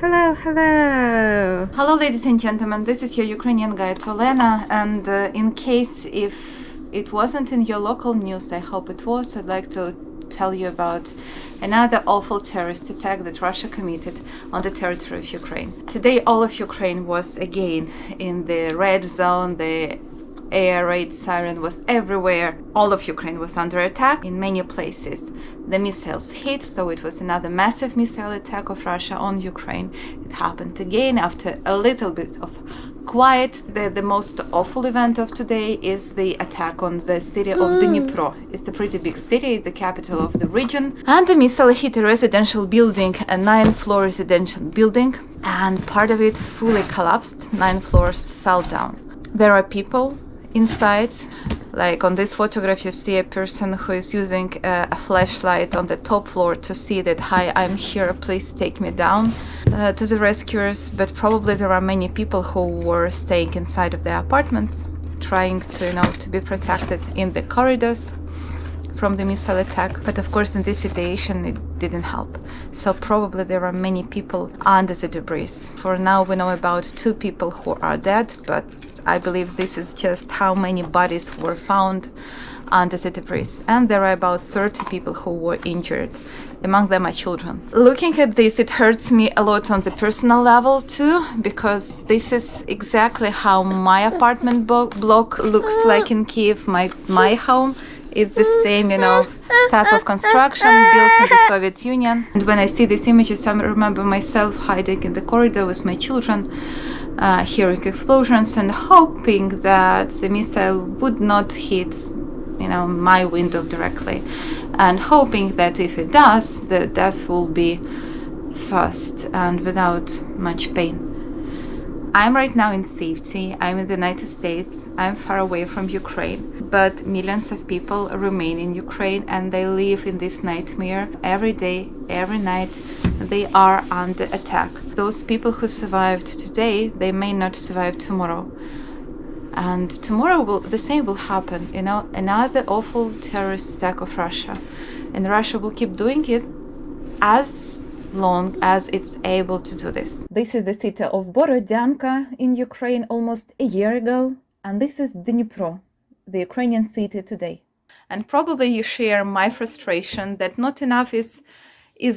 Hello, hello! Hello, ladies and gentlemen, this is your Ukrainian guide Olena, and in case if it wasn't in your local news, I hope it was, I'd like to tell you about another awful terrorist attack that Russia committed on the territory of Ukraine. Today, all of Ukraine was again in the red zone. The air raid siren was everywhere. All of Ukraine was under attack in many places. The missiles hit, so it was another massive missile attack of Russia on Ukraine. It happened again after a little bit of quiet. The most awful event of today is the attack on the city of Dnipro. It's a pretty big city, it's the capital of the region. And the missile hit a residential building, a 9-floor residential building, and part of it fully collapsed. 9 floors fell down. There are people inside. Like on this photograph, you see a person who is using a flashlight on the top floor to see that, hi, I'm here, please take me down, to the rescuers. But probably there are many people who were staying inside of their apartments, trying to, to be protected in the corridors from the missile attack. But of course, in this situation, it didn't help. So probably there are many people under the debris. For now, we know about 2 people who are dead, but I believe this is just how many bodies were found under the debris. And there are about 30 people who were injured. Among them are children. Looking at this, it hurts me a lot on the personal level too, because this is exactly how my apartment block looks like in Kiev, my home. It's the same, type of construction built in the Soviet Union. And when I see these images, I remember myself hiding in the corridor with my children, hearing explosions and hoping that the missile would not hit, my window directly. And hoping that if it does, the death will be fast and without much pain. I'm right now in safety. I'm in the United States. I'm far away from Ukraine. But millions of people remain in Ukraine and they live in this nightmare every day, every night. They are under attack. Those people who survived today, they may not survive tomorrow. And tomorrow the same will happen. Another awful terrorist attack of Russia. And Russia will keep doing it as long as it's able to do this. This is the city of Borodyanka in Ukraine almost a year ago, and this is Dnipro, the Ukrainian city today. And probably you share my frustration that not enough is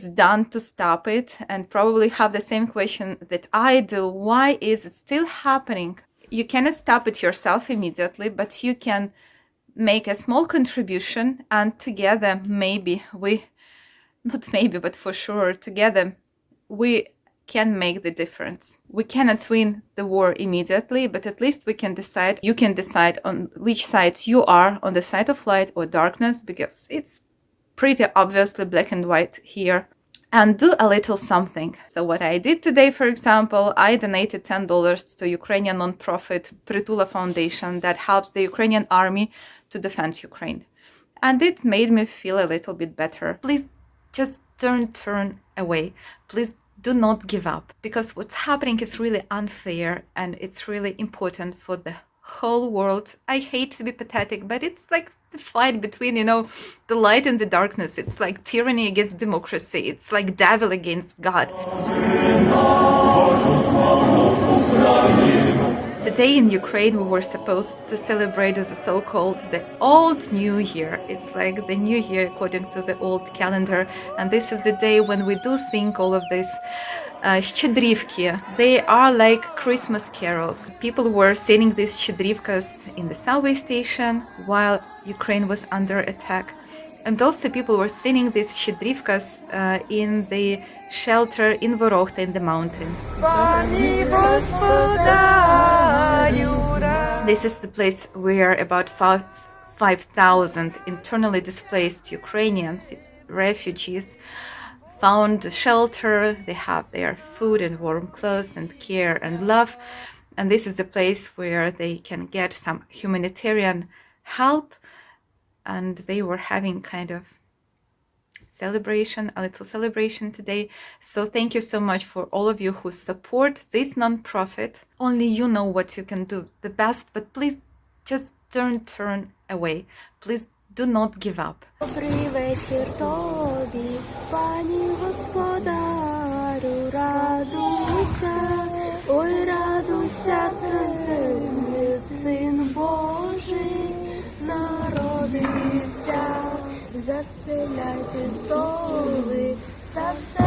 done to stop it, and probably have the same question that I do. Why is it still happening? You cannot stop it yourself immediately, but you can make a small contribution, and together but for sure, together, we can make the difference. We cannot win the war immediately, but at least we can decide. You can decide on which side you are, on the side of light or darkness, because it's pretty obviously black and white here. And do a little something. So what I did today, for example, I donated $10 to Ukrainian nonprofit Pritula Foundation that helps the Ukrainian army to defend Ukraine. And it made me feel a little bit better. Please just turn away. Please do not give up, because what's happening is really unfair and it's really important for the whole world. I hate to be pathetic, but it's like the fight between, the light and the darkness. It's like tyranny against democracy. It's like devil against God. Today in Ukraine, we were supposed to celebrate the so-called the Old New Year. It's like the New Year according to the old calendar. And this is the day when we do sing all of this щедрівки. They are like Christmas carols. People were singing these щедрівkas in the subway station while Ukraine was under attack. And also people were singing these щедрівkas in the shelter in Vorokhta in the mountains. This is the place where about 5,000 internally displaced Ukrainians, refugees, found shelter. They have their food and warm clothes and care and love. And this is the place where they can get some humanitarian help. And they were having kind of a little celebration today. So thank you so much for all of you who support this non-profit. Only you know what you can do the best, but please just don't turn away. Please do not give up. Добрий вечір тобі, пані господарю, раду. радуйся, Син Божий народився, застеляйте столи та все